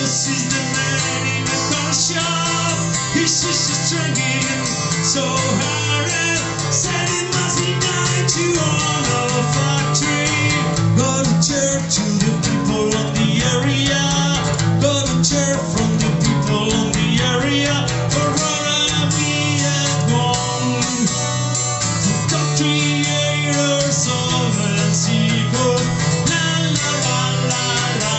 sees the man in the corner shop. He's just drinking so hard and said it must be night to own a factory. Got a chair to the people of the area. Got a chair from the people of the area. For Aurora me at one. The creators of Mexico. La la la la la.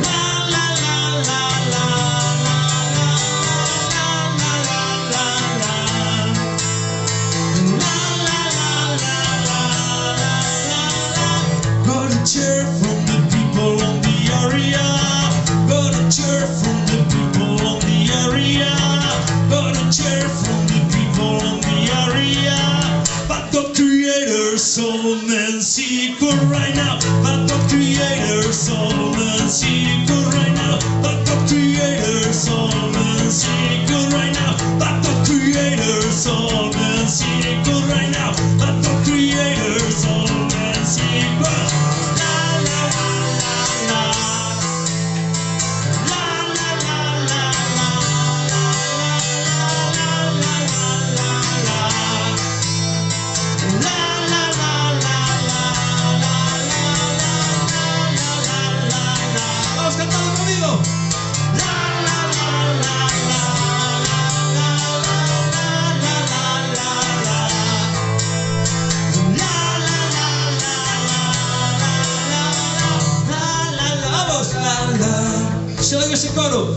La la la la la. Got a cheer from the people of the area. Got a cheer from the people of the area. Got a cheer from the people of the area. But the creators of Mexico right now. But the creators of Mexico right now. But the creators of Mexico right now. But the creators of Mexico right now. But the creators of Mexico. La la la la la. La la la la la. La la la la la. La la la la la. Vamos cantando conmigo. La la la la la. Se oiga ese coro.